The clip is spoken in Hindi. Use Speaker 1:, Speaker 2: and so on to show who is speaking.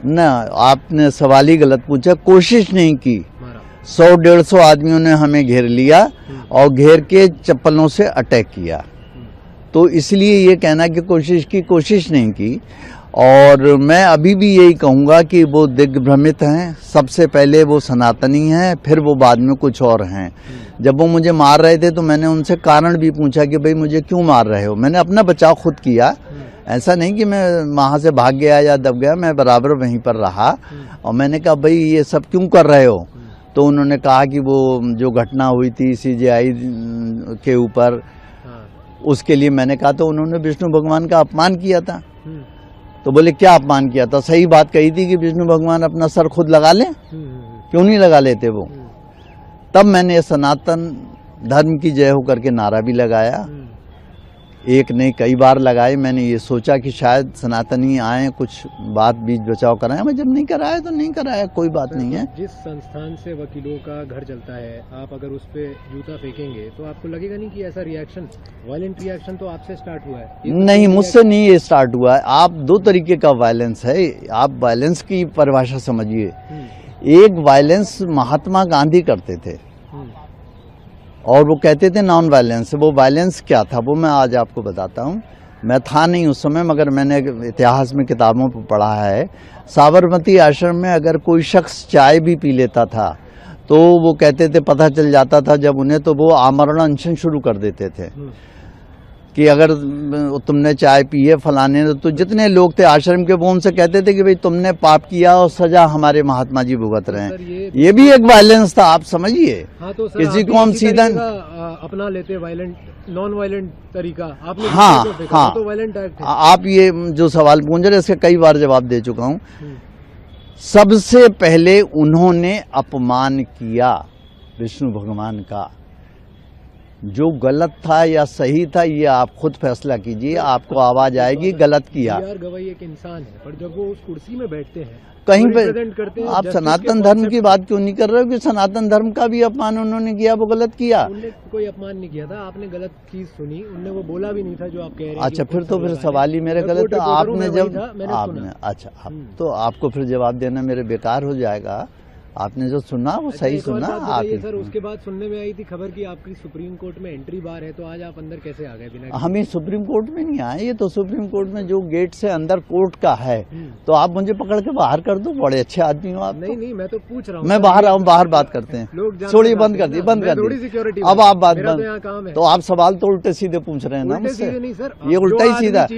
Speaker 1: ना, आपने सवाल ही गलत पूछा। कोशिश नहीं की। 100-150 आदमियों ने हमें घेर लिया और घेर के चप्पलों से अटैक किया। तो इसलिए ये कहना कि कोशिश नहीं की। और मैं अभी भी यही कहूँगा कि वो दिग्भ्रमित हैं। सबसे पहले वो सनातनी हैं, फिर वो बाद में कुछ और हैं। जब वो मुझे मार रहे थे तो मैंने उनसे कारण भी पूछा कि भाई मुझे क्यों मार रहे हो। मैंने अपना बचाव खुद किया, ऐसा नहीं कि मैं वहाँ से भाग गया या दब गया, मैं बराबर वहीं पर रहा। और मैंने कहा भाई ये सब क्यों कर रहे हो। तो उन्होंने कहा कि वो जो घटना हुई थी CJI के ऊपर, उसके लिए मैंने कहा। तो उन्होंने विष्णु भगवान का अपमान किया था। तो बोले क्या अपमान किया था। सही बात कही थी कि विष्णु भगवान अपना सर खुद लगा लें, क्यों नहीं लगा लेते वो। तब मैंने सनातन धर्म की जय हो करके नारा भी लगाया। एक नहीं कई बार लगाए। मैंने ये सोचा कि शायद सनातनी आए, कुछ बात बीच बचाव कराएं। मैं जब नहीं कराया तो नहीं कराया, कोई बात नहीं है।
Speaker 2: जिस संस्थान से वकीलों का घर चलता है, आप अगर उस पे जूता फेंकेंगे तो आपको लगेगा नहीं कि ऐसा रिएक्शन, वायलेंट रिएक्शन तो आपसे स्टार्ट हुआ है।
Speaker 1: नहीं, मुझसे नहीं ये स्टार्ट हुआ है। आप दो तरीके का वायलेंस है। आप वायलेंस की परिभाषा समझिए। एक वायलेंस महात्मा गांधी करते थे और वो कहते थे नॉन वायलेंस। वो वायलेंस क्या था वो मैं आज आपको बताता हूँ। मैं था नहीं उस समय, मगर मैंने इतिहास में किताबों पर पढ़ा है। साबरमती आश्रम में अगर कोई शख्स चाय भी पी लेता था तो वो कहते थे, पता चल जाता था जब उन्हें, तो वो आमरण अनशन शुरू कर देते थे कि अगर तुमने चाय पी है फलाने ने, तो जितने लोग थे आश्रम के वो उनसे कहते थे कि भाई तुमने पाप किया और सजा हमारे महात्मा जी भुगत रहे हैं। ये भी एक वायलेंस था, आप समझिए।
Speaker 2: हाँ, तो
Speaker 1: किसी को हम सीधा
Speaker 2: अपना लेते वायलेंट, नॉन वायलेंट तरीका आपने।
Speaker 1: हाँ,
Speaker 2: तो वायलेंट एक्ट है।
Speaker 1: आप ये जो सवाल पूछ रहे इसके कई बार जवाब दे चुका हूँ। सबसे पहले उन्होंने अपमान किया विष्णु भगवान का। जो गलत था या सही था ये आप खुद फैसला कीजिए, आपको आवाज आएगी गलत किया।
Speaker 2: गवाही एक इंसान है, पर जब वो उस कुर्सी में बैठते हैं
Speaker 1: कहीं पे, आप सनातन धर्म की बात क्यों नहीं कर रहे हो कि सनातन धर्म का भी अपमान उन्होंने किया, वो गलत किया।
Speaker 2: उन्होंने कोई अपमान नहीं किया था, आपने गलत चीज सुनी, उनने वो बोला भी नहीं था जो आप कह रहे हैं।
Speaker 1: अच्छा, फिर तो फिर सवाल ही मेरे गलत है। आपने जब आपने अच्छा, तो आपको फिर जवाब देना मेरे बेकार हो जाएगा। आपने जो सुना वो सही सुना। आप
Speaker 2: सर, उसके बाद सुनने में आई थी खबर कि आपकी सुप्रीम कोर्ट में एंट्री बार है, तो आज आप अंदर कैसे आ गए बिना?
Speaker 1: हम ही सुप्रीम कोर्ट में नहीं आए, ये तो सुप्रीम कोर्ट में जो गेट से अंदर कोर्ट का है, तो आप मुझे पकड़ के बाहर कर दो। बड़े अच्छे आदमी हो आप।
Speaker 2: नहीं, मैं तो पूछ रहा हूँ।
Speaker 1: मैं बाहर आऊँ, बाहर बात करते हैं। छोड़िए, बंद कर दी, बंद कर दी। अब आप बात बंद। तो आप सवाल तो उल्टे सीधे पूछ रहे हैं ना मुझसे। ये उल्टा ही सीधा।